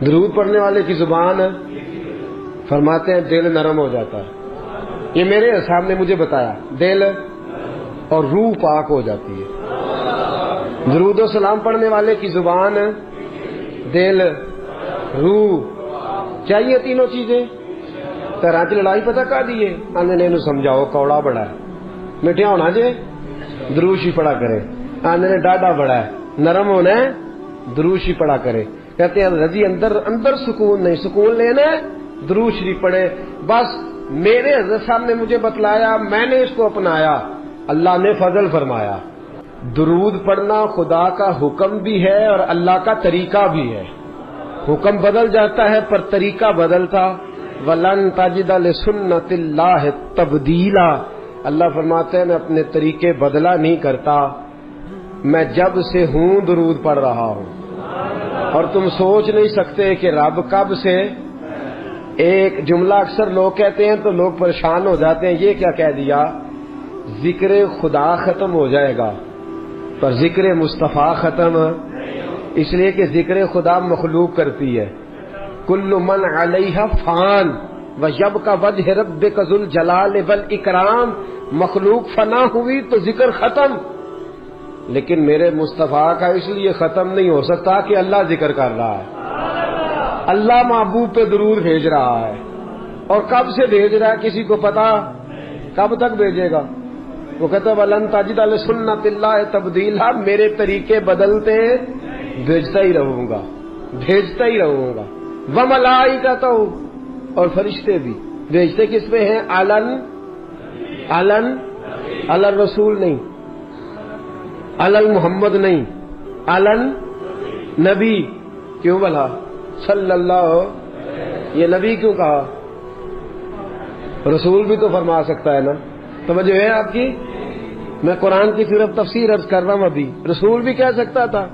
درود پڑھنے والے کی زبان فرماتے ہیں دل نرم ہو جاتا ہے. یہ میرے سامنے مجھے بتایا, دل اور روح پاک ہو جاتی ہے. درود و سلام پڑھنے والے کی زبان, دل, روح, چاہیے تینوں چیزیں. تیرا چ لڑائی پتہ کا دیے آنے نے سمجھاؤ کوڑا بڑا ہے, میٹھیا ہونا جے دروشی پڑا کرے. آنے نے ڈاڈا بڑا ہے, نرم ہونا ہے, دروشی پڑا کرے. کہتے ہیں رضی اندر سکون نہیں, سکون لینا ہے درود شریف پڑھے. بس میرے حضرت صاحب نے مجھے بتلایا, میں نے اس کو اپنایا, اللہ نے فضل فرمایا. درود پڑھنا خدا کا حکم بھی ہے اور اللہ کا طریقہ بھی ہے. حکم بدل جاتا ہے پر طریقہ بدلتا. وَلَن تَجِدَ لِسُنَّتِ اللَّهِ تَبْدِيلًا. اللہ فرماتے ہیں میں اپنے طریقے بدلا نہیں کرتا. میں جب سے ہوں درود پڑھ رہا ہوں, اور تم سوچ نہیں سکتے کہ رب کب سے. ایک جملہ اکثر لوگ کہتے ہیں تو لوگ پریشان ہو جاتے ہیں, یہ کیا کہہ دیا, ذکر خدا ختم ہو جائے گا پر ذکر مصطفیٰ ختم, اس لیے کہ ذکر خدا مخلوق کرتی ہے. کل من علیہ فان ویبقی وجہ ربک ذو الجلال والاکرام. مخلوق فنا ہوئی تو ذکر ختم, لیکن میرے مصطفیٰ کا اس لیے ختم نہیں ہو سکتا کہ اللہ ذکر کر رہا ہے. اللہ محبوب پہ درود بھیج رہا ہے, اور کب سے بھیج رہا ہے کسی کو پتا, کب تک بھیجے گا. وہ کہتا ہے وَلَن تَجِدَ لِسُنَّتِ اللَّهِ تَبْدِيلًا. میرے طریقے بدلتے بھیجتا ہی رہوں گا, بھیجتا ہی رہوں گا. وَمَلَائِكَتُهُ, اور فرشتے بھی بھیجتے کس پہ ہیں, علن رسول نہیں, علن محمد نہیں, علن نبی. کیوں بھلا صلی اللہ, یہ نبی کیوں کہا, رسول بھی تو فرما سکتا ہے نا. توجہ ہے آپ کی, میں قرآن کی صرف تفسیر عرض کر رہا ہوں. ابھی رسول بھی کہہ سکتا تھا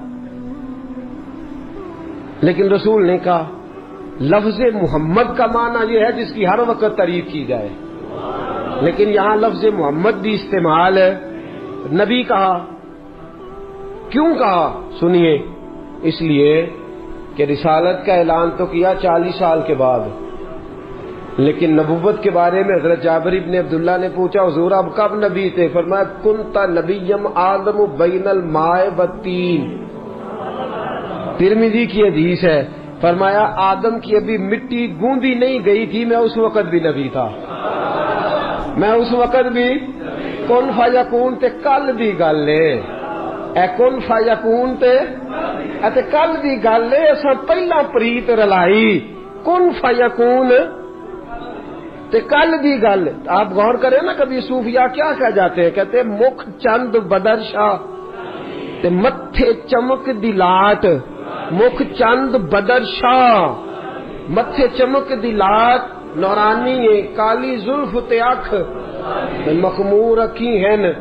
لیکن رسول نے کہا. لفظ محمد کا معنی یہ ہے جس کی ہر وقت تعریف کی جائے, لیکن یہاں لفظ محمد بھی استعمال ہے. نبی کہا, کیوں کہا سنیے, اس لیے کہ رسالت کا اعلان تو کیا 40 سال کے بعد, لیکن نبوت کے بارے میں حضرت جابر ابن عبداللہ نے پوچھا حضور اب کب نبی تھے؟ فرمایا کنت نبیم آدم بین الماء والطین. ترمذی کی حدیث ہے, فرمایا آدم کی ابھی مٹی گوندی نہیں گئی تھی, میں اس وقت بھی نبی تھا. میں اس وقت بھی کن فیکون تے کل دی گل ہے, اے کن فیکون تے کل دی گل ہے. اساں پہلا پریت رلائی کن فیکون تے کل دی گل. آپ غور کریں نا, کبھی صوفیاء کیا کہہ جاتے ہیں, کہتے ہیں مکھ چند بدر شاہ تے متھے چمک دی لاٹ. مکھ چند بدر شاہ, متھے چمک دی لاٹ, نورانی ہے کالی زلف تے اکھ مخمور اکھی ہیں.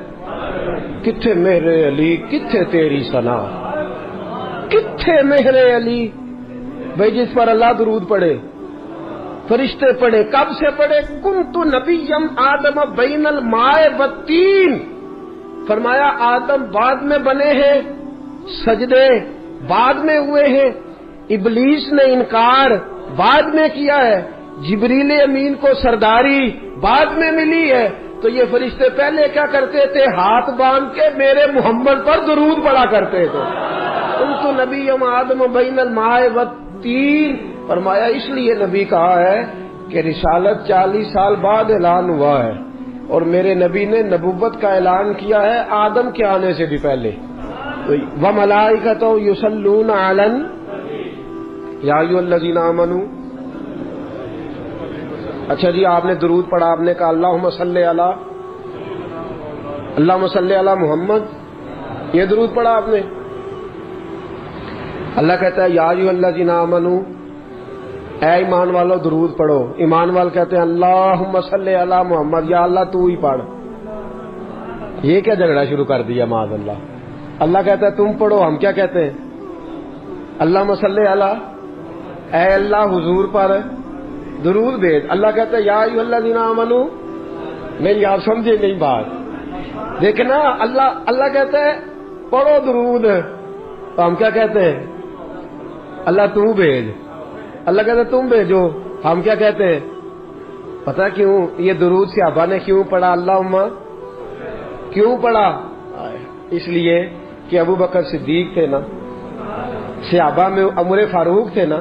کتھے میرے علی کتھے تیری ثنا, کتھے میرے علی. بھائی جس پر اللہ درود پڑھے, فرشتے پڑھے, کب سے پڑھے, کنت نبیم آدم بین الماء والطین. فرمایا آدم بعد میں بنے ہیں, سجدے بعد میں ہوئے ہیں, ابلیس نے انکار بعد میں کیا ہے, جبریل امین کو سرداری بعد میں ملی ہے. تو یہ فرشتے پہلے کیا کرتے تھے, ہاتھ باندھ کے میرے محمد پر درود پڑا کرتے تھے. کنت نبیم آدم بین الماء والطین. فرمایا اس لیے نبی کہا ہے کہ رسالت 40 سال بعد اعلان ہوا ہے, اور میرے نبی نے نبوت کا اعلان کیا ہے آدم کے آنے سے بھی پہلے. وَمَلَائِكَتُهُ يُصَلُّونَ عَلَى يَا أَيُّهَا الَّذِينَ آمَنُوا. اچھا جی, آپ نے درود پڑھا, آپ نے کہا اللہم صلی علی محمد, یہ درود پڑھا آپ نے. اللہ کہتا ہے یا ایھا الذین آمنوا, اے ایمان والو درود پڑھو. ایمان وال کہتے ہیں اللہم صلی علی محمد, یا اللہ تو ہی پڑھ. یہ کیا جھگڑا شروع کر دیا معاذ اللہ. اللہ کہتا ہے تم پڑھو, ہم کیا کہتے ہیں اللہم صلی علی, اے اللہ حضور پر درود بھیج. اللہ کہتا ہے یا ایھا الذین آمنوا. نہیں آپ سمجھے نہیں بات, دیکھنا اللہ کہتا ہے پڑھو درود, تو ہم کیا کہتے ہیں اللہ تو بھیج. اللہ کہتا تم بھیجو. ہم کیا کہتے ہیں؟ پتا کیوں یہ درود صحابہ نے کیوں پڑھا؟ اللہم کیوں پڑھا؟ اس لیے کہ ابو بکر صدیق تھے نا، صحابہ میں عمر فاروق تھے نا،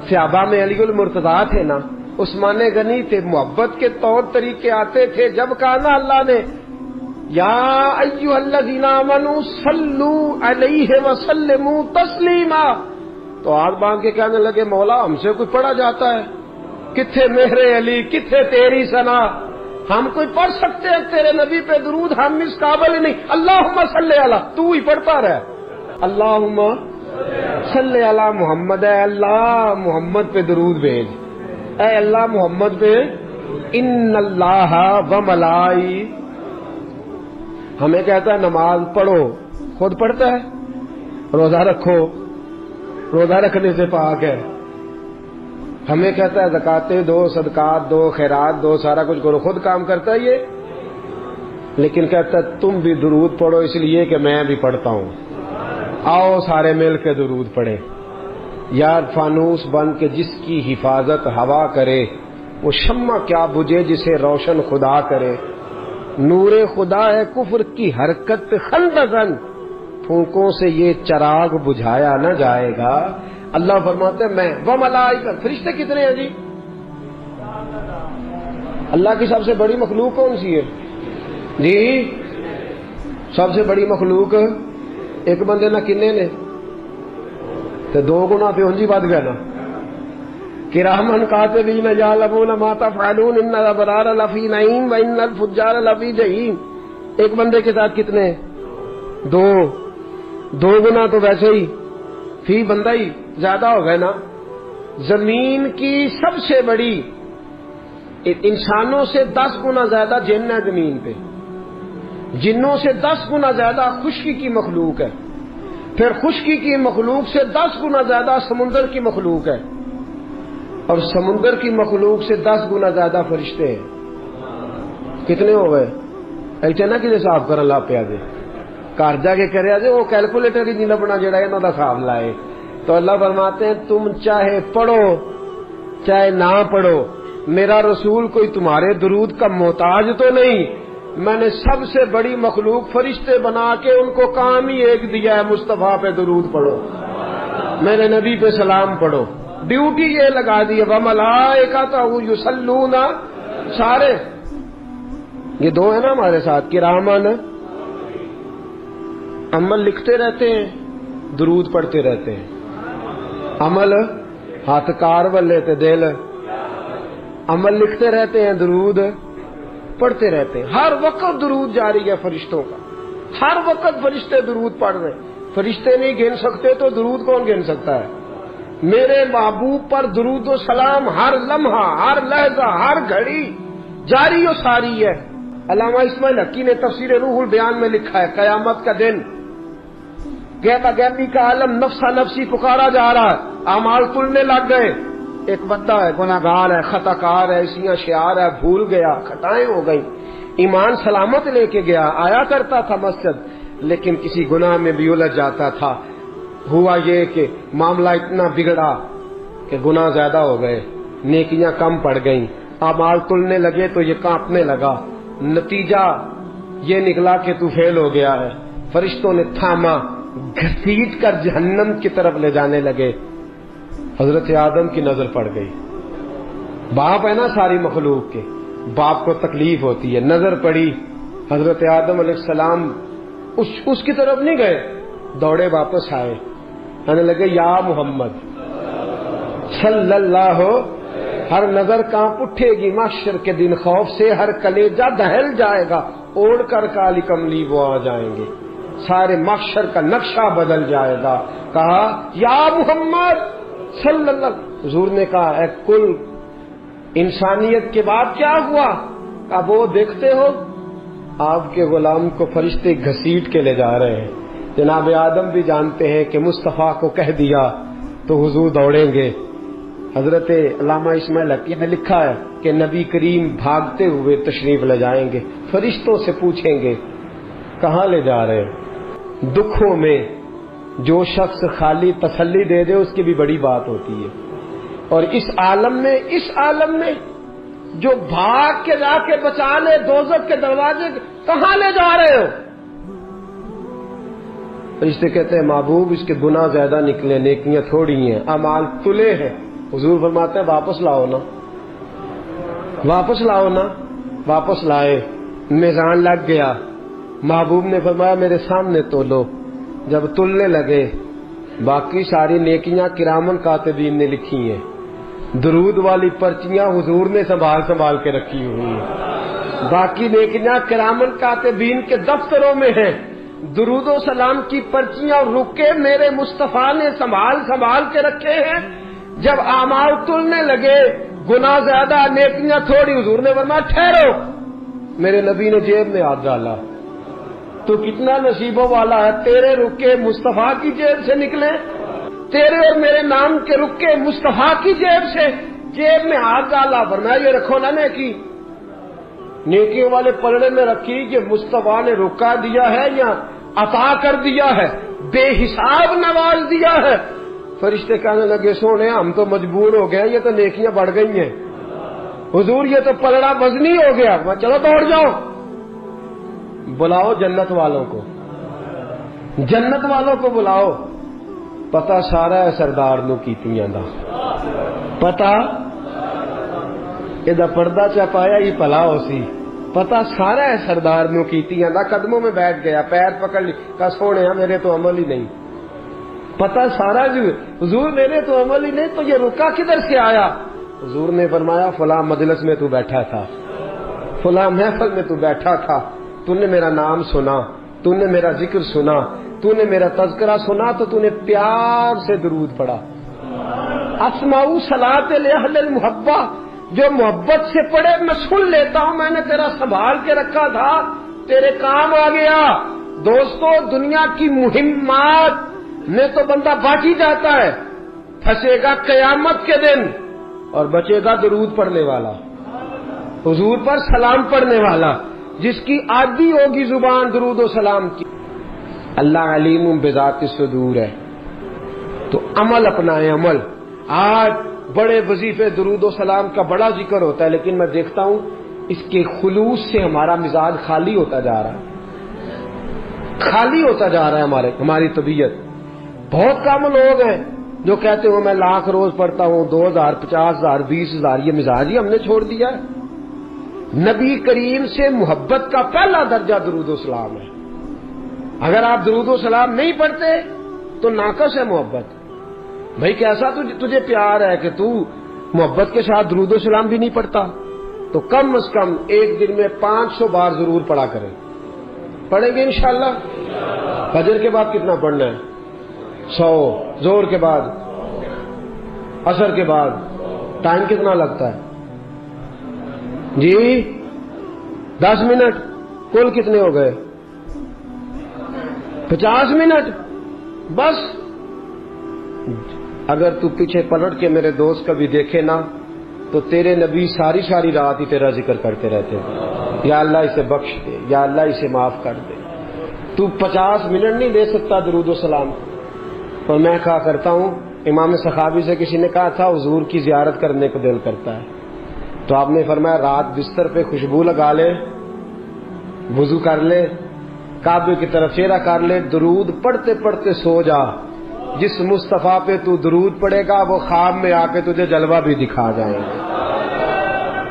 صحابہ میں علی المرتضیٰ تھے نا، عثمان غنی تھے. محبت کے طور طریقے آتے تھے. جب کہا نا اللہ نے یا ایھا الذین آمنوا صلوا علیہ وسلموا تسلیما، تو ہاتھ باندھ کے کہنے لگے مولا ہم سے کوئی پڑھا جاتا ہے؟ کتھے مہر علی، کتھے تیری ثنا؟ ہم کوئی پڑھ سکتے ہیں تیرے نبی پہ درود؟ ہم اس قابل نہیں. اللہم صلی علی، تو ہی پڑھتا رہ. اللہم صلی علی محمد، اے اللہ محمد پہ درود بھیج، اے اللہ محمد پہ. ان اللہ و ملائی، ہمیں کہتا ہے نماز پڑھو، خود پڑھتا ہے. روزہ رکھو، روزہ رکھنے سے پاک ہے. ہمیں کہتا ہے زکاتیں دو، صدقات دو، خیرات دو، سارا کچھ کرو، خود کام کرتا ہے یہ. لیکن کہتا ہے تم بھی درود پڑھو اس لیے کہ میں بھی پڑھتا ہوں. آؤ سارے مل کے درود پڑھیں. یار فانوس بن کے جس کی حفاظت ہوا کرے، وہ شمع کیا بجھے جسے روشن خدا کرے. نور خدا ہے کفر کی حرکت خندزن، پھونکوں سے یہ چراغ بجھایا نہ جائے گا. اللہ فرماتے ہیں میں وہ ملائکہ. فرشتے کتنے ہیں جی؟ اللہ کی سب سے بڑی مخلوق کون سی ہے جی؟ سب سے بڑی مخلوق ایک بندے نہ کنے نے تو دو گنا پہ انجی بات گیا نا. کرامن کاتبین یعلمون ما تفعلون ان الابرار لفی نعیم و ان الفجار لفی جحیم. ایک بندے کے ساتھ کتنے؟ دو گنا تو ویسے ہی فی بندہ ہی زیادہ ہو گئے نا. زمین کی سب سے بڑی، انسانوں سے 10 گنا زیادہ جن ہے زمین پہ، جنوں سے 10 گنا زیادہ خشکی کی مخلوق ہے، پھر خشکی کی مخلوق سے 10 گنا زیادہ سمندر کی مخلوق ہے، اور سمندر کی مخلوق سے 10 گنا زیادہ فرشتے ہیں. کتنے ہو گئے؟ ایسے نہ کہ صاف کر اللہ پہ آدھے گھر جا کے کرے آدھے وہ کیلکولیٹر ہی نہیں لبنا جڑا انہوں کا خواب لائے. تو اللہ فرماتے ہیں تم چاہے پڑھو چاہے نہ پڑھو، میرا رسول کوئی تمہارے درود کا محتاج تو نہیں. میں نے سب سے بڑی مخلوق فرشتے بنا کے ان کو کام ہی ایک دیا ہے، مصطفیٰ پہ درود پڑھو، میرے نبی پہ سلام پڑھو. ڈیوٹی یہ لگا دی ہے وَمَلَائِكَتُهُ يُصَلُّونَ. سارے یہ دو ہیں نا ہمارے ساتھ کرامن، عمل لکھتے رہتے ہیں، درود پڑھتے رہتے ہیں. عمل ہاتھ کار والے تے دل، عمل لکھتے رہتے ہیں، درود پڑھتے رہتے ہیں. ہر وقت درود جاری ہے فرشتوں کا، ہر وقت فرشتے درود پڑھ رہے ہیں. فرشتے نہیں گن سکتے تو درود کون گن سکتا ہے؟ میرے محبوب پر درود و سلام ہر لمحہ، ہر لحظہ، ہر گھڑی جاری و ساری ہے. علامہ اسماعیل حقی نے تفسیر روح البیان میں لکھا ہے قیامت کا دن غیبہ غیبی کا عالم نفسا نفسی پکارا جا رہا ہے، اعمال تلنے لگ گئے. ایک بندہ ہے گناہگار ہے، خطا کار ہے، اسیاں شعار ہے، بھول گیا، خطائیں ہو گئی، ایمان سلامت لے کے گیا، آیا کرتا تھا مسجد لیکن کسی گناہ میں بھی الجھ جاتا تھا. ہوا یہ کہ معاملہ اتنا بگڑا کہ گناہ زیادہ ہو گئے، نیکیاں کم پڑ گئیں، اعمال تلنے لگے تو یہ کانپنے لگا. نتیجہ یہ نکلا کہ تو فیل ہو گیا ہے. فرشتوں نے تھاما، گھسیٹ کر جہنم کی طرف لے جانے لگے. حضرت آدم کی نظر پڑ گئی. باپ ہے نا ساری مخلوق کے، باپ کو تکلیف ہوتی ہے. نظر پڑی، حضرت آدم علیہ السلام اس کی طرف نہیں گئے، دوڑے واپس آئے، کہنے لگے یا محمد صلی اللہ. ہر نظر کانپ اٹھے گی محشر کے دن، خوف سے ہر کلیجہ دہل جائے گا، اوڑھ کر کالی کملی وہ آ جائیں گے، سارے محشر کا نقشہ بدل جائے گا. کہا یا محمد صلی اللہ. حضور نے کہا اے کل انسانیت کے بعد کیا ہوا؟ اب وہ دیکھتے ہو آپ کے غلام کو فرشتے گھسیٹ کے لے جا رہے ہیں. جناب آدم بھی جانتے ہیں کہ مصطفیٰ کو کہہ دیا تو حضور دوڑیں گے. حضرت علامہ اسماعیل حقی نے لکھا ہے کہ نبی کریم بھاگتے ہوئے تشریف لے جائیں گے. فرشتوں سے پوچھیں گے کہاں لے جا رہے ہیں؟ دکھوں میں جو شخص خالی تسلی دے دے اس کی بھی بڑی بات ہوتی ہے. اور اس عالم میں جو بھاگ کے جا کے بچا لے دوزخ کے دروازے، کہاں لے جا رہے ہو؟ فرشتے کہتے ہیں محبوب اس کے گناہ زیادہ نکلے، نیکیاں تھوڑی ہیں، اعمال تلے ہیں۔ حضور فرماتے ہیں واپس لاؤ نا، واپس لاؤ نا۔ واپس لائے، میزان لگ گیا۔ محبوب نے فرمایا میرے سامنے تولو۔ جب تلنے لگے، باقی ساری نیکیاں کرامن کاتبین نے لکھی ہیں، درود والی پرچیاں حضور نے سنبھال کے رکھی ہوئی ہیں، باقی نیکیاں کرامن کاتبین کے دفتروں میں ہیں۔ درود و سلام کی پرچیاں اور رکے میرے مصطفیٰ نے سنبھال کے رکھے ہیں۔ جب اعمال تلنے لگے، گناہ زیادہ نیکیاں تھوڑی، حضور نے فرمایا ٹھہرو۔ میرے نبی نے جیب میں ہاتھ ڈالا، تو کتنا نصیبوں والا ہے، تیرے رکے مصطفیٰ کی جیب سے نکلے، تیرے اور میرے نام کے رکے مصطفیٰ کی جیب سے، جیب میں ہاتھ ڈالا، فرمایا یہ رکھو نا نیکی، نیکیوں والے پلڑے میں رکھی، یہ مصطفیٰ نے رکا دیا ہے یا عطا کر دیا ہے، بے حساب نواز دیا ہے۔ فرشتے کہنے لگے سونے ہم تو مجبور ہو گئے، یہ تو نیکیاں بڑھ گئی ہیں، حضور یہ تو پلڑا وزنی ہو گیا۔ چلو دوڑ جاؤ، بلاؤ جنت والوں کو، جنت والوں کو بلاؤ۔ پتہ سارا ہے سردار نو کیتیاں دا، پتہ یہ پردہ چپایا ہی پلا ہو سی، پتہ سارا ہے سردار نو کیتیاں دا۔ قدموں میں بیٹھ گیا، پیر پکڑ لی، کہا سونے میرے تو عمل ہی نہیں، پتہ سارا جو حضور میرے تو عمل ہی نہیں، تو یہ رکا کدھر سے آیا؟ حضور نے فرمایا فلاں مجلس میں تو بیٹھا تھا، فلاں محفل میں تو بیٹھا تھا، تو نے میرا نام سنا، تو نے میرا ذکر سنا، تو نے میرا تذکرہ سنا، تو نے پیار سے درود پڑھا۔ اسمعوا صلاۃ لاہل المحبہ، جو محبت سے پڑھے میں سن لیتا ہوں، میں نے تیرا سنبھال کے رکھا تھا، تیرے کام آ گیا۔ دوستو دنیا کی مہمات میں تو بندہ بچ ہی جاتا ہے، پھنسے گا قیامت کے دن، اور بچے گا درود پڑھنے والا، حضور پر سلام پڑھنے والا، جس کی عادی ہوگی زبان درود و سلام کی۔ اللہ علیم بذات الصدور ہے، تو عمل اپنائے، عمل۔ آج بڑے وظیفے درود و سلام کا بڑا ذکر ہوتا ہے، لیکن میں دیکھتا ہوں اس کے خلوص سے ہمارا مزاج خالی ہوتا جا رہا ہے، خالی ہوتا جا رہا ہے ہماری طبیعت۔ بہت کم لوگ ہیں جو کہتے ہو میں 1,00,000 روز پڑھتا ہوں، 2,000 50,000 20,000، یہ مزاج ہی ہم نے چھوڑ دیا ہے۔ نبی کریم سے محبت کا پہلا درجہ درود و سلام ہے۔ اگر آپ درود و سلام نہیں پڑھتے تو ناقص ہے محبت۔ بھائی کیسا تجھے پیار ہے کہ تو محبت کے ساتھ درود و سلام بھی نہیں پڑھتا؟ تو کم از کم ایک دن میں 500 بار ضرور پڑھا کریں۔ پڑھیں گے انشاءاللہ؟ فجر کے بعد کتنا پڑھنا ہے؟ 100، زور کے بعد، عصر کے بعد، ٹائم کتنا لگتا ہے جی؟ 10 منٹ، کل کتنے ہو گئے؟ 50 منٹ بس۔ اگر تو پیچھے پلٹ کے میرے دوست کبھی دیکھے نا تو تیرے نبی ساری رات ہی تیرا ذکر کرتے رہتے ہیں، یا اللہ اسے بخش دے، یا اللہ اسے معاف کر دے۔ تو 50 منٹ نہیں دے سکتا درود و سلام۔ اور میں کہا کرتا ہوں، امام سخاوی سے کسی نے کہا تھا حضور کی زیارت کرنے کو دل کرتا ہے، تو آپ نے فرمایا رات بستر پہ خوشبو لگا لے، وضو کر لے، کعبے کی طرف چہرہ کر لے، درود پڑھتے پڑھتے سو جا۔ جس مصطفیٰ پہ تو درود پڑے گا وہ خواب میں آ کے تجھے جلوہ بھی دکھا جائیں گے،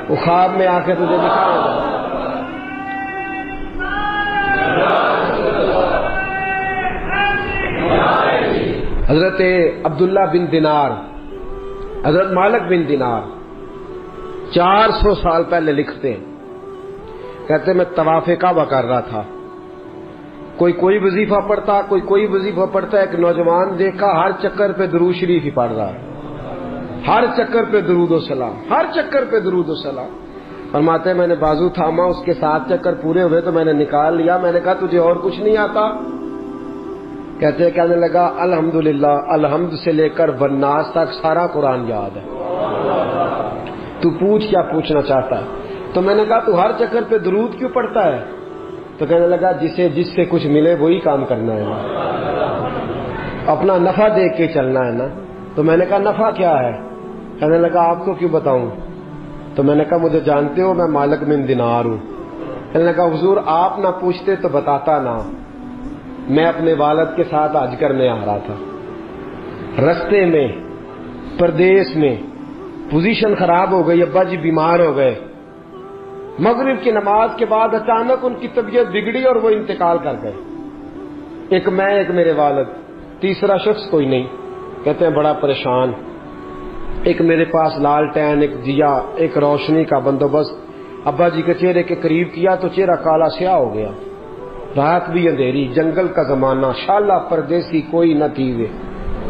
وہ خواب میں آ کے تجھے دکھائیں گے۔ حضرت عبداللہ بن دینار، حضرت مالک بن دینار 400 سال پہلے لکھتے ہیں، کہتے میں طواف کعبہ کر رہا تھا، کوئی وظیفہ پڑھتا، کوئی وظیفہ پڑھتا، ایک نوجوان دیکھا ہر چکر پہ درود شریف ہی پڑھ رہا ہے، ہر چکر پہ درود و سلام، ہر چکر پہ درود و سلام۔ فرماتے ہیں میں نے بازو تھاما، اس کے 7 چکر پورے ہوئے تو میں نے نکال لیا، میں نے کہا تجھے اور کچھ نہیں آتا؟ کہنے لگا الحمدللہ، الحمد سے لے کر والناس تک سارا قرآن یاد ہے، تو پوچھ کیا پوچھنا چاہتا ہے؟ تو میں نے کہا تو ہر چکر پہ درود کیوں پڑھتا ہے؟ تو کہنے لگا جس سے کچھ ملے وہی کام کرنا ہے نا، اپنا نفع دیکھ کے چلنا ہے نا۔ تو میں نے کہا نفع کیا ہے؟ کہنے لگا آپ کو کیوں بتاؤں؟ تو میں نے کہا مجھے جانتے ہو میں مالک بن دینار ہوں۔ کہنے لگا حضور آپ نہ پوچھتے تو بتاتا نہ، میں اپنے والد کے ساتھ حج کرنے آ رہا تھا، رستے میں پردیس میں پوزیشن خراب ہو گئی، ابا جی بیمار ہو گئے، مغرب کی نماز کے بعد اچانک ان کی طبیعت بگڑی اور وہ انتقال کر گئے، ایک میں ایک میرے والد، تیسرا شخص کوئی نہیں۔ کہتے ہیں بڑا پریشان، ایک میرے پاس لالٹین، ایک دیا، ایک روشنی کا بندوبست ابا جی کے چہرے کے قریب کیا تو چہرہ کالا سیاہ ہو گیا، رات بھی اندھیری، جنگل کا زمانہ، شالا پردیسی کوئی نہ تیوے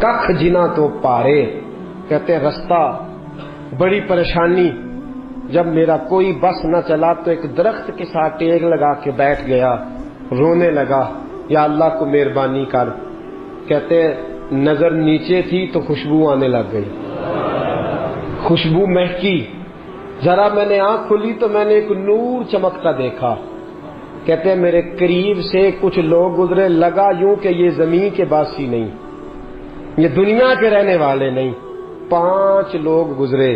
کخ جنا تو پارے۔ کہتے ہیں رستہ بڑی پریشانی، جب میرا کوئی بس نہ چلا تو ایک درخت کے ساتھ ٹیک لگا کے بیٹھ گیا، رونے لگا، یا اللہ کو مہربانی کر۔ کہتے ہیں نظر نیچے تھی تو خوشبو آنے لگ گئی، خوشبو مہکی، ذرا میں نے آنکھ کھلی تو میں نے ایک نور چمکتا دیکھا۔ کہتے ہیں میرے قریب سے کچھ لوگ گزرے، لگا یوں کہ یہ زمین کے باسی نہیں، یہ دنیا کے رہنے والے نہیں۔ 5 لوگ گزرے،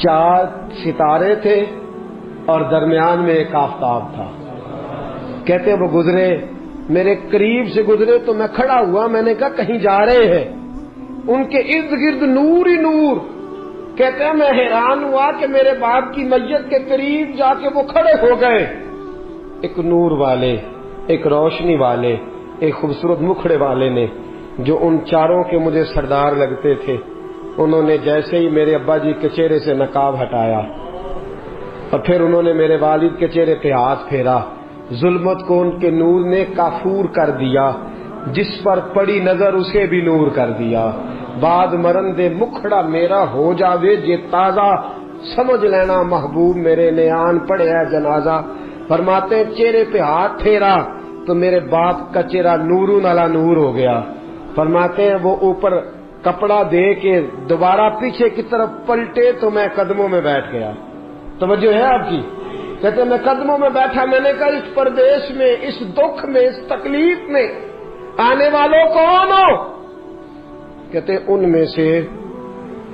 4 ستارے تھے اور درمیان میں ایک آفتاب تھا۔ کہتے ہیں وہ گزرے، میرے قریب سے گزرے تو میں کھڑا ہوا، میں نے کہا کہیں جا رہے ہیں، ان کے ارد گرد نور ہی نور۔ کہتے ہیں میں حیران ہوا کہ میرے باپ کی میت کے قریب جا کے وہ کھڑے ہو گئے، ایک نور والے، ایک روشنی والے، ایک خوبصورت مکھڑے والے نے، جو ان 4 کے مجھے سردار لگتے تھے، انہوں نے جیسے ہی میرے ابا جی کے چہرے سے نقاب ہٹایا اور پھر انہوں نے میرے والد کے چہرے پہ ہاتھ پھیرا، ظلمت کو ان کے نور نے کافور کر دیا، جس پر پڑی نظر اسے بھی نور کر دیا۔ بعد مرندے مکھڑا میرا ہو جاوے جے تازہ، سمجھ لینا محبوب میرے نیان پڑے ہے جنازہ۔ فرماتے ہیں چہرے پہ ہاتھ پھیرا تو میرے باپ کا چہرہ نورون علی نور ہو گیا۔ فرماتے ہیں وہ اوپر کپڑا دے کے دوبارہ پیچھے کی طرف پلٹے تو میں قدموں میں بیٹھ گیا۔ توجہ ہے آپ کی؟ کہتے ہیں میں قدموں میں بیٹھا، میں نے کہا اس پردیش میں، اس دکھ میں، اس تکلیف میں آنے والوں کون ہو؟ کہتے ہیں ان میں سے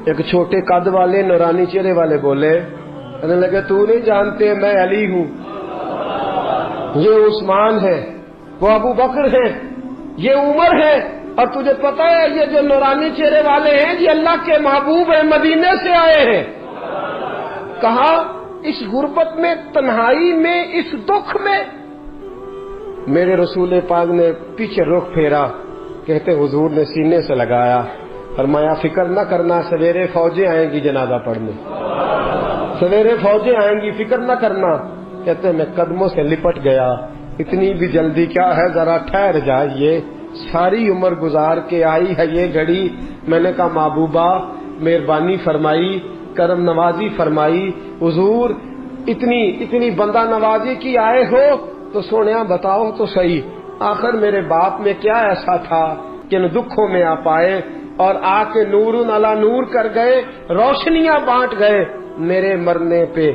ایک چھوٹے قد والے نورانی چہرے والے بولے، کہنے لگے تو نہیں جانتے میں علی ہوں، یہ عثمان ہے، وہ ابو بکر ہے، یہ عمر ہے، اور تجھے پتا ہے یہ جو نورانی چہرے والے ہیں یہ اللہ کے محبوب ہیں، مدینے سے آئے ہیں۔ کہا اس غربت میں، تنہائی میں، اس دکھ میں؟ میرے رسول پاک نے پیچھے رخ پھیرا، کہتے حضور نے سینے سے لگایا، فرمایا فکر نہ کرنا، سویرے فوجیں آئیں گی جنازہ پڑھنے، سویرے فوجیں آئیں گی، فکر نہ کرنا۔ کہتے میں قدموں سے لپٹ گیا، اتنی بھی جلدی کیا ہے، ذرا ٹھہر جائیے، ساری عمر گزار کے آئی ہے یہ گھڑی۔ میں نے کہا محبوبہ مہربانی فرمائی، کرم نوازی فرمائی، حضور اتنی بندہ نوازی کی آئے ہو تو سونیا بتاؤ تو صحیح، آخر میرے باپ میں کیا ایسا تھا کہ ان دکھوں میں آپ آئے اور آ کے نور علی نور کر گئے، روشنیاں بانٹ گئے۔ میرے مرنے پہ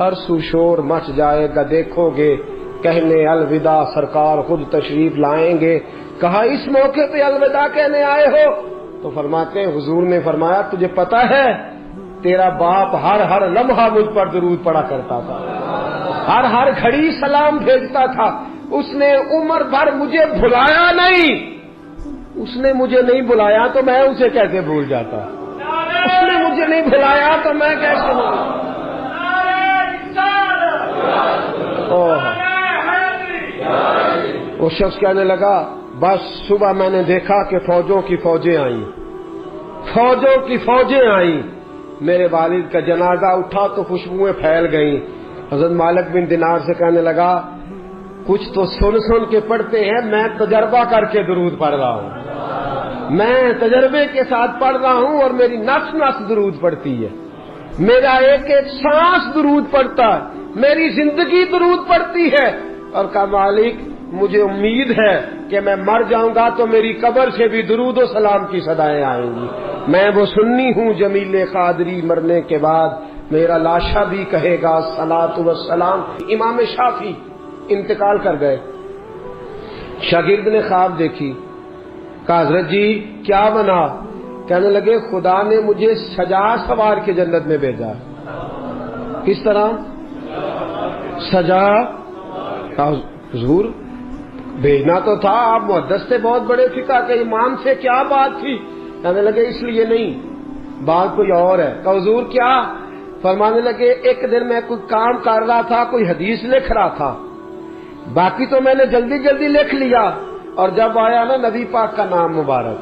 ہر سو شور مچ جائے گا، دیکھو گے کہنے الوداع سرکار خود تشریف لائیں گے۔ کہا اس موقع پہ الوداع کہنے آئے ہو؟ تو فرماتے ہیں حضور نے فرمایا تجھے پتا ہے تیرا باپ ہر لمحہ مجھ پر درود پڑا کرتا تھا، ہر گھڑی سلام بھیجتا تھا، اس نے عمر بھر مجھے بھلایا نہیں، اس نے مجھے نہیں بلایا تو میں اسے کیسے بھول جاتا، اس نے مجھے نہیں بلایا تو میں کیسے بھول۔ وہ شخص کہنے لگا بس صبح میں نے دیکھا کہ فوجوں کی فوجیں آئیں، فوجوں کی فوجیں آئیں، میرے والد کا جنازہ اٹھا تو خوشبوئیں پھیل گئیں۔ حضرت مالک بن دینار سے کہنے لگا کچھ تو سن کے پڑھتے ہیں، میں تجربہ کر کے درود پڑھ رہا ہوں، میں تجربے کے ساتھ پڑھ رہا ہوں اور میری نفس نفس درود پڑھتی ہے، میرا ایک ایک سانس درود پڑھتا ہے، میری زندگی درود پڑھتی ہے۔ اور کہا مالک مجھے امید ہے کہ میں مر جاؤں گا تو میری قبر سے بھی درود و سلام کی صدائیں آئیں گی، میں وہ سنی ہوں جمیل قادری، مرنے کے بعد میرا لاشا بھی کہے گا صلاۃ و سلام۔ امام شافعی انتقال کر گئے، شاگرد نے خواب دیکھی، کہا حضرت جی کیا بنا؟ کہنے لگے خدا نے مجھے سجا سوار کے جنت میں بھیجا. کس طرح سجا؟ حضور بھیجنا تو تھا، آپ محدث تھے، بہت بڑے فقہ کے امام سے، کیا بات تھی؟ کہنے لگے اس لیے نہیں، بات کوئی اور ہے. کہ حضور کیا؟ فرمانے لگے ایک دن میں کوئی کام کر رہا تھا، کوئی حدیث لکھ رہا تھا، باقی تو میں نے جلدی جلدی لکھ لیا، اور جب آیا نا نبی پاک کا نام مبارک،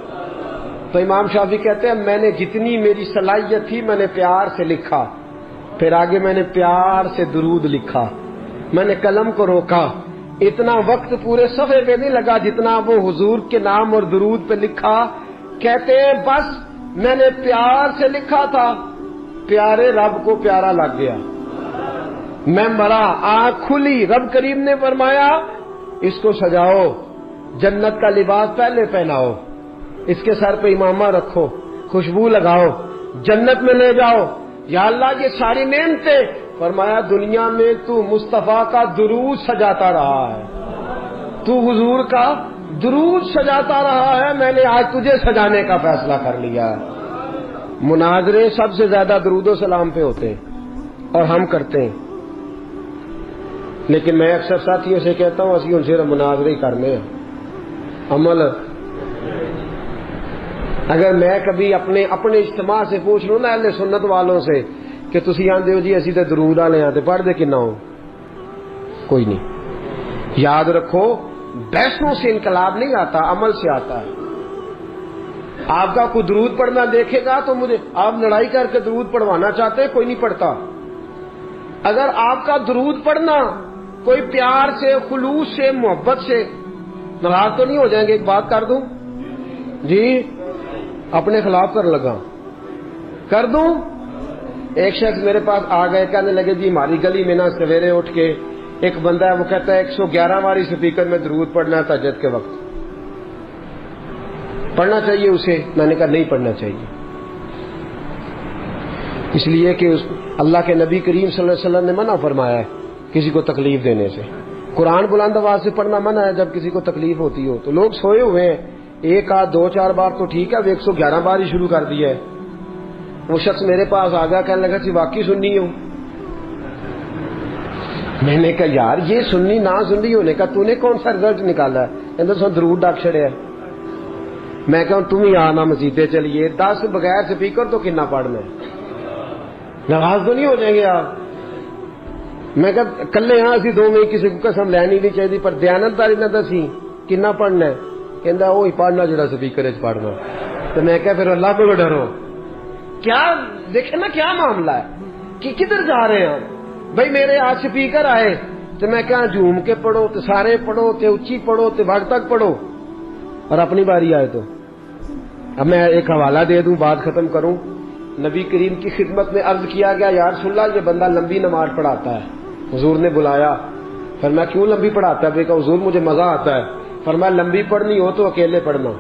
تو امام شافعی کہتے ہیں میں نے جتنی میری صلاحیت تھی میں نے پیار سے لکھا، پھر آگے میں نے پیار سے درود لکھا، میں نے قلم کو روکا، اتنا وقت پورے صفحے پہ نہیں لگا جتنا وہ حضور کے نام اور درود پہ لکھا. کہتے ہیں بس میں نے پیار سے لکھا تھا، پیارے رب کو پیارا لگ گیا، میں مرا، آنکھ کھلی، رب کریم نے فرمایا اس کو سجاؤ، جنت کا لباس پہلے پہناؤ، اس کے سر پہ امامہ رکھو، خوشبو لگاؤ، جنت میں لے جاؤ. یا اللہ یہ ساری نعمتیں، فرمایا دنیا میں تو مصطفیٰ کا درود سجاتا رہا ہے، تو حضور کا درود سجاتا رہا ہے، میں نے آج تجھے سجانے کا فیصلہ کر لیا. مناظرے سب سے زیادہ درود و سلام پہ ہوتے ہیں اور ہم کرتے ہیں، لیکن میں اکثر ساتھیوں سے کہتا ہوں اسی ان سے مناظرے ہی کرنے ہیں، عمل. اگر میں کبھی اپنے اجتماع سے پوچھ لوں نا اہل سنت والوں سے کہ تسی آندے ہو جی اسی تے درود والے آتے پڑھ دے کنا ہو، کوئی نہیں. یاد رکھو بحثوں سے انقلاب نہیں آتا، عمل سے آتا ہے. آپ کا کوئی درود پڑھنا دیکھے گا تو مجھے آپ لڑائی کر کے درود پڑھوانا چاہتے ہیں، کوئی نہیں پڑھتا. اگر آپ کا درود پڑھنا کوئی پیار سے، خلوص سے، محبت سے، ناراض تو نہیں ہو جائیں گے؟ ایک بات کر دوں جی، اپنے خلاف کر لگا کر دوں. ایک شخص میرے پاس آ گئے، کہنے لگے جی ہماری گلی میں نا سویرے اٹھ کے ایک بندہ ہے وہ کہتا ہے 111 باری سپیکر میں درود پڑھنا ہے تہجد کے وقت، پڑھنا چاہیے اسے؟ میں نے کہا نہیں پڑھنا چاہیے، اس لیے کہ اللہ کے نبی کریم صلی اللہ علیہ وسلم نے منع فرمایا ہے کسی کو تکلیف دینے سے. قرآن بلند آواز سے پڑھنا منع ہے جب کسی کو تکلیف ہوتی ہو. تو لوگ سوئے ہوئے ہیں، ایک آدھ 2-4 بار تو ٹھیک ہے، وہ 111 بار ہی شروع کر دیا ہے. وہ شخص میرے پاس آ گیا، کہنے لگا جی واقعی سننی ہو؟ میں نے کہا یار یہ سننی نہ سننی ہونے کا تو نے کون سا رزلٹ نکالا ہے؟ اندر سو درود ڈاک چھڑے. میں کہا تم ہی آنا مسیطے چلیے، 10 بغیر سپیکر تو کنا پڑھنا ہے، ناراض تو نہیں ہو جائیں گے آپ؟ میں کہا کلے ہاں اسی دو میں کسی کو قسم لینی نہیں چاہیے، پر دیانتداری نہ دسی کنا پڑھنا ہے. کہندا وہی پڑھنا جڑا سپیکر وچ پڑھنا. تو میں کہا پھر اللہ کو ڈرو. کیا دیکھیں نا کیا معاملہ ہے کہ کدھر جا رہے ہیں بھائی. میرے آج سپیکر آئے تو میں کہا جھوم کے پڑھو، تو سارے پڑھو، تو اچھی پڑھو، تو وقت تک پڑھو، اور اپنی باری آئے تو. اب میں ایک حوالہ دے دوں، بات ختم کروں. نبی کریم کی خدمت میں عرض کیا گیا یا رسول اللہ یہ بندہ لمبی نماز پڑھاتا ہے. حضور نے بلایا، فرمایا کیوں لمبی پڑھاتا ہے؟ میں کہا حضور مجھے مزہ آتا ہے. فرمایا لمبی پڑھنی ہو تو اکیلے پڑھنا،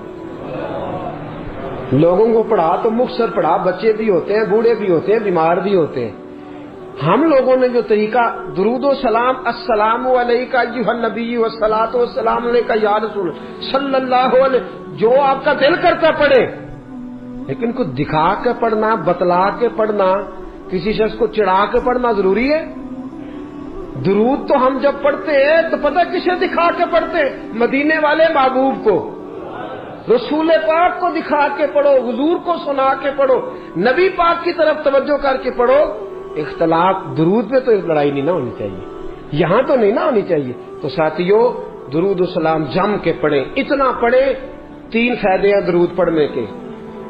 لوگوں کو پڑھا تو مختصر پڑھا، بچے بھی ہوتے ہیں، بوڑھے بھی ہوتے ہیں، بیمار بھی ہوتے ہیں. ہم لوگوں نے جو طریقہ درود و سلام، السلام علیک ایھا النبی والصلاۃ والسلام علیک یا رسول صلی اللہ علیہ، جو آپ کا دل کرتا پڑھے، لیکن کو دکھا کے پڑھنا، بتلا کے پڑھنا، کسی شخص کو چڑھا کے پڑھنا ضروری ہے؟ درود تو ہم جب پڑھتے ہیں تو پتہ کسے دکھا کے پڑھتے؟ مدینے والے محبوب کو، رسول پاک کو دکھا کے پڑھو، حضور کو سنا کے پڑھو، نبی پاک کی طرف توجہ کر کے پڑھو. اختلاف درود پہ تو لڑائی نہیں نہ ہونی چاہیے، یہاں تو نہیں نہ ہونی چاہیے. تو ساتھیو درود و سلام جم کے پڑھیں، اتنا پڑھیں. 3 فائدے ہیں درود پڑھنے کے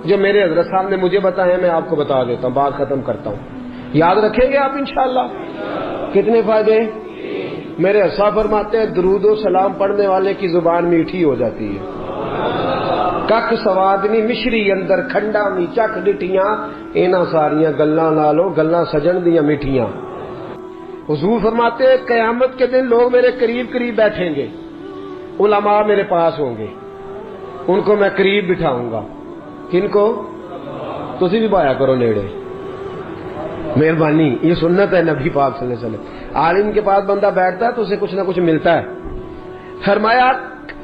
جو میرے حضرت صاحب نے مجھے بتائے ہیں، میں آپ کو بتا دیتا ہوں، بات ختم کرتا ہوں. یاد رکھیں گے آپ انشاءاللہ؟ کتنے فائدے؟ میرے حضرت فرماتے ہیں درود و سلام پڑھنے والے کی زبان میٹھی ہو جاتی ہے. کک سوادنی مشری اندر کھنڈا می چک ڈٹیاں، اینا ساریاں گلاں نالوں گلاں سجن دیاں میٹھیاں. حضور فرماتے ہیں قیامت کے دن لوگ میرے قریب قریب بیٹھیں گے، علماء میرے پاس ہوں گے، ان کو میں قریب بٹھاؤں گا. کن کو؟ تسی بھی بایا کرو نیڑے، مہربانی، یہ سنت ہے نبی پاک صلی اللہ علیہ وسلم. عالم کے پاس بندہ بیٹھتا ہے تو اسے کچھ نہ کچھ ملتا ہے. فرمایا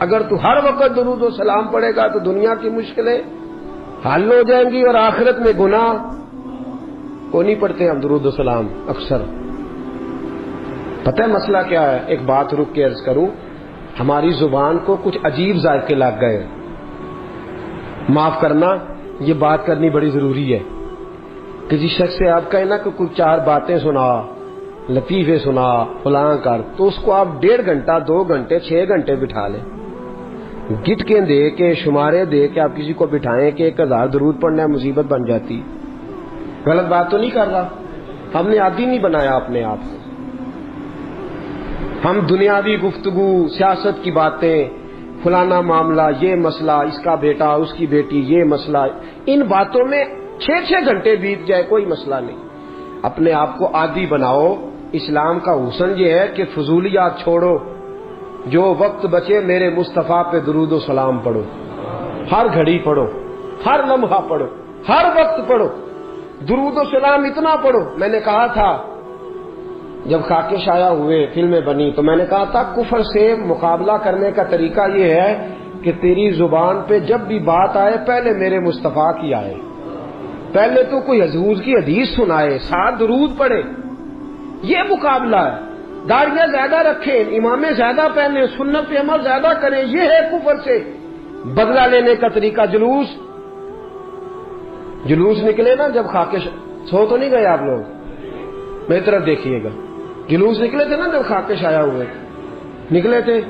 اگر تو ہر وقت درود و سلام پڑھے گا تو دنیا کی مشکلیں حل ہو جائیں گی اور آخرت میں گناہ کو نہیں پڑھتے ہم درود و سلام اکثر. پتہ ہے مسئلہ کیا ہے؟ ایک بات رک کے عرض کروں، ہماری زبان کو کچھ عجیب ذائقے لگ گئے. معاف کرنا، یہ بات کرنی بڑی ضروری ہے. کسی شخص سے آپ کہیں نا کہ کچھ 4 باتیں سنا، لطیفے سنا، فلاں کر، تو اس کو آپ 1.5 گھنٹہ 2 گھنٹے 6 گھنٹے بٹھا لیں. گٹ کے دے کے شمارے دے کے آپ کسی کو بٹھائیں کہ 1000 درود پڑھنا ہے، مصیبت بن جاتی. غلط بات تو نہیں کر رہا، ہم نے عادی نہیں بنایا اپنے آپ کو. ہم دنیاوی گفتگو، سیاست کی باتیں، فلانا معاملہ، یہ مسئلہ، اس کا بیٹا اس کی بیٹی، یہ مسئلہ، ان باتوں میں 6 گھنٹے بیت جائے کوئی مسئلہ نہیں. اپنے آپ کو عادی بناؤ. اسلام کا حسن یہ ہے کہ فضولیات چھوڑو، جو وقت بچے میرے مصطفیٰ پہ درود و سلام پڑھو. ہر گھڑی پڑھو، ہر لمحہ پڑھو، ہر وقت پڑھو. درود و سلام اتنا پڑھو. میں نے کہا تھا جب خاکے شائع ہوئے، فلمیں بنی، تو میں نے کہا تھا کفر سے مقابلہ کرنے کا طریقہ یہ ہے کہ تیری زبان پہ جب بھی بات آئے پہلے میرے مصطفیٰ کی آئے، پہلے تو کوئی حضور کی حدیث سنائے، ساتھ درود پڑھے. یہ مقابلہ ہے. داڑیاں زیادہ رکھیں، امامیں زیادہ پہنے، سنت پہ عمل زیادہ کریں، یہ ہے کفر سے بدلہ لینے کا طریقہ. جلوس نکلے نا جب خاکے سو تو نہیں گئے آپ لوگ، میری طرف دیکھیے گا. جلوس نکلے تھے نا جب خاکے شائع ہوئے، نکلے تھے.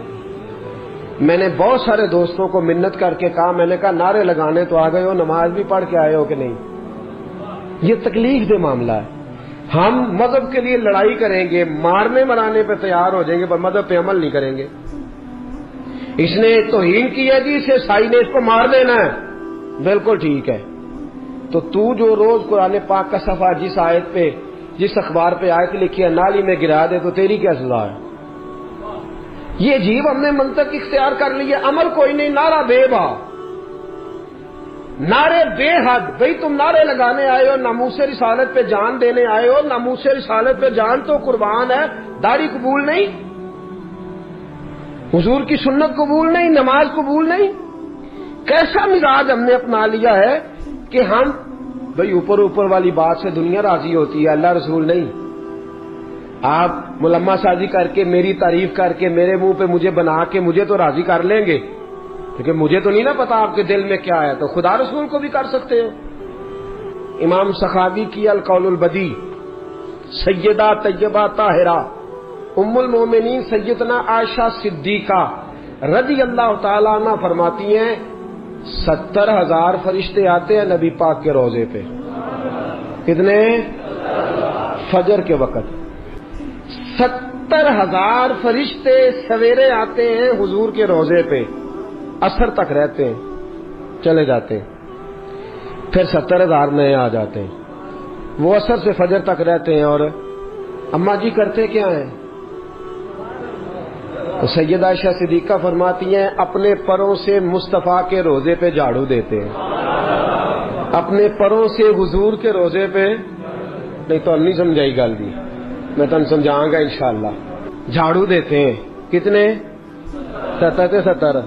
میں نے بہت سارے دوستوں کو منت کر کے کہا، میں نے کہا نعرے لگانے تو آ گئے ہو، نماز بھی پڑھ کے آئے ہو کہ نہیں؟ یہ تکلیف دہ معاملہ ہے. ہم مذہب کے لیے لڑائی کریں گے، مارنے مرانے پہ تیار ہو جائیں گے، پر مذہب پہ عمل نہیں کریں گے. اس نے توہین کی ہے جی، اسے عیسائی نے اس کو مار دینا ہے. بالکل ٹھیک ہے. تو جو روز قرآن پاک کا صفحہ جس آیت پہ، جس اخبار پہ آیت لکھی ہے نالی میں گرا دے، تو تیری کیا سزا ہے؟ یہ عجیب ہم نے منطق اختیار کر لی ہے. عمل کوئی نہیں، نعرہ بے با، نعرے بے حد. بھئی تم نعرے لگانے آئے ہو، ناموس رسالت پہ جان دینے آئے ہو، ناموس رسالت پہ جان تو قربان ہے. داڑھی قبول نہیں، حضور کی سنت قبول نہیں، نماز قبول نہیں. کیسا مزاج ہم نے اپنا لیا ہے کہ ہم بھئی اوپر والی بات سے دنیا راضی ہوتی ہے، اللہ رسول نہیں. آپ ملمہ سازی کر کے، میری تعریف کر کے، میرے منہ پہ مجھے بنا کے مجھے تو راضی کر لیں گے، کیونکہ مجھے تو نہیں نا پتا آپ کے دل میں کیا ہے. تو خدا رسول کو بھی کر سکتے ہو. امام سخاوی کی القول البدی، سیدہ طیبہ طاہرہ ام المومنین سیدنا عائشہ صدیقہ رضی اللہ تعالیٰ عنہ فرماتی ہیں 70,000 فرشتے آتے ہیں نبی پاک کے روضے پہ. کتنے؟ فجر کے وقت 70,000 فرشتے سویرے آتے ہیں حضور کے روضے پہ، عصر تک رہتے ہیں، چلے جاتے ہیں. پھر 70,000 نئے آ جاتے ہیں. وہ عصر سے فجر تک رہتے ہیں. اور اماں جی کرتے کیا ہیں؟ تو سیدہ عائشہ صدیقہ فرماتی ہیں اپنے پروں سے مصطفیٰ کے روضے پہ جھاڑو دیتے ہیں. اپنے پروں سے حضور کے روضے پہ، نہیں تو نہیں سمجھائی گل دی، میں تم سمجھاؤں گا انشاءاللہ. جھاڑو دیتے ہیں. کتنے؟ 70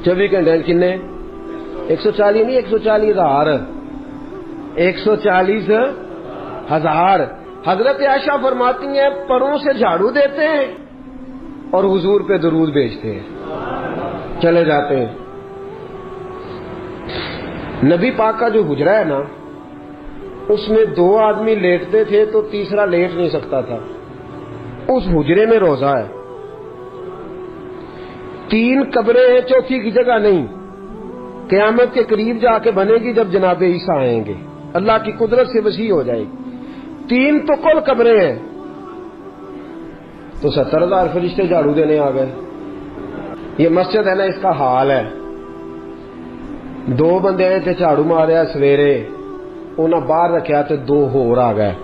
24 گھنٹے. کتنے؟ 140 نہیں، 140,000. 140,000. حضرت عائشہ فرماتی ہیں پروں سے جھاڑو دیتے ہیں اور حضور پہ درود بھیجتے ہیں، چلے جاتے ہیں. نبی پاک کا جو حجرہ ہے نا، اس میں 2 آدمی لیٹتے تھے تو تیسرا لیٹ نہیں سکتا تھا. اس حجرے میں روزہ ہے، 3 قبریں ہیں، چوتھی کی جگہ نہیں. قیامت کے قریب جا کے بنے گی جب جناب عیسیٰ آئیں گے، اللہ کی قدرت سے وسیع ہو جائے گی. 3 تو کل قبریں ہیں. تو 70,000 فرشتے جھاڑو دینے آ گئے. یہ مسجد ہے نا، اس کا حال ہے. 2 بندے آئے تھے جھاڑو ماریا سویرے، انہاں باہر رکھیا تو 2 ہور آ گئے.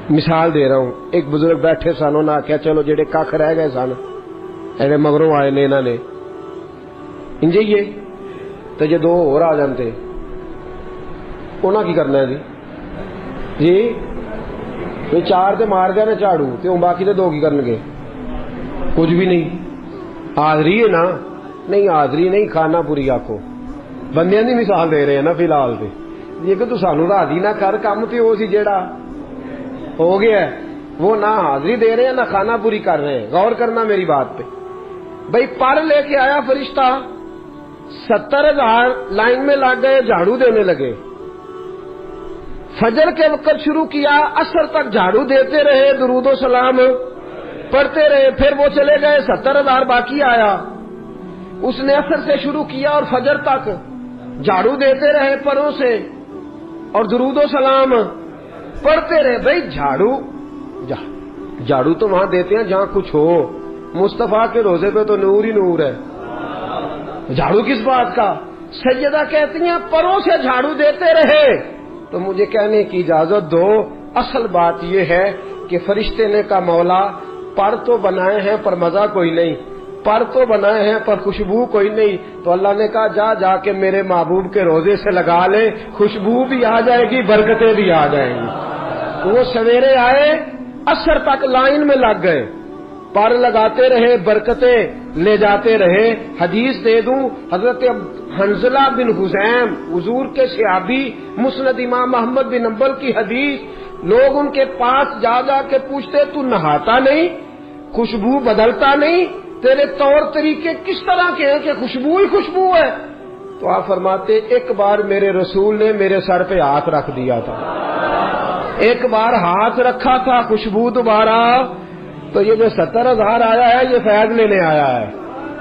مثال دے رہا ہوں. ایک بزرگ بیٹھے سن، انہاں آخیا چلو جڑے کھ رہ گئے سن ایویں مگروں آئے نے انہاں نے انجے تو جے 2 ہور آ جانتے انہاں کی کرنا ہے جی 4 تے مار گئے نا جھاڑو تے باقی تے 2 کی کرن گے؟ کچھ بھی نہیں. حاضری ہے نا, نہیں حاضری نہیں, کھانا پوری آکو. بندیاں دی مثال دے رہے ہیں نا فی الحال تے, یہ کہ تو سانو راضی نہ کر, کام تے وہ سی جیڑا ہو گیا ہے, وہ نہ حاضری دے رہے ہیں نہ کھانا پوری کر رہے ہیں. غور کرنا میری بات پہ. بھائی پر لے کے آیا فرشتہ, 70,000 لائن میں لگ گئے, جھاڑو دینے لگے. فجر کے وقت شروع کیا, عصر تک جھاڑو دیتے رہے, درود و سلام پڑھتے رہے. پھر وہ چلے گئے, 70,000 باقی آیا. اس نے عصر سے شروع کیا اور فجر تک جھاڑو دیتے رہے پروں سے, اور درود و سلام پڑھتے رہے. بھائی جھاڑو تو وہاں دیتے ہیں جہاں کچھ ہو. مصطفیٰ کے روزے پہ تو نور ہی نور ہے, جھاڑو کس بات کا. سیدہ کہتی ہیں پروں سے جھاڑو دیتے رہے. تو مجھے کہنے کی اجازت دو, اصل بات یہ ہے کہ فرشتے نے کہا مولا پر تو بنائے ہیں پر مزہ کوئی نہیں, پر تو بنائے ہیں پر خوشبو کوئی نہیں. تو اللہ نے کہا جا کے میرے محبوب کے روزے سے لگا لے, خوشبو بھی آ جائے گی, برکتیں بھی آ جائیں گی. وہ سویرے آئے, عصر تک لائن میں لگ گئے, پر لگاتے رہے, برکتیں لے جاتے رہے. حدیث دے دوں, حضرت حنظلہ بن حزیم حضور کے صحابی, مسند امام محمد بن حنبل کی حدیث. لوگ ان کے پاس جا جا کے پوچھتے تو نہاتا نہیں, خوشبو بدلتا نہیں, تیرے طور طریقے کس طرح کے ہیں کہ خوشبو ہی خوشبو ہے. تو آپ فرماتے ایک بار میرے رسول نے میرے سر پہ ہاتھ رکھ دیا تھا, ایک بار ہاتھ رکھا تھا, خوشبو دوبارہ. تو یہ جو 70,000 آیا ہے یہ فیض لینے آیا ہے,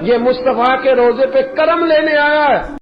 یہ مصطفیٰ کے روزے پہ کرم لینے آیا ہے.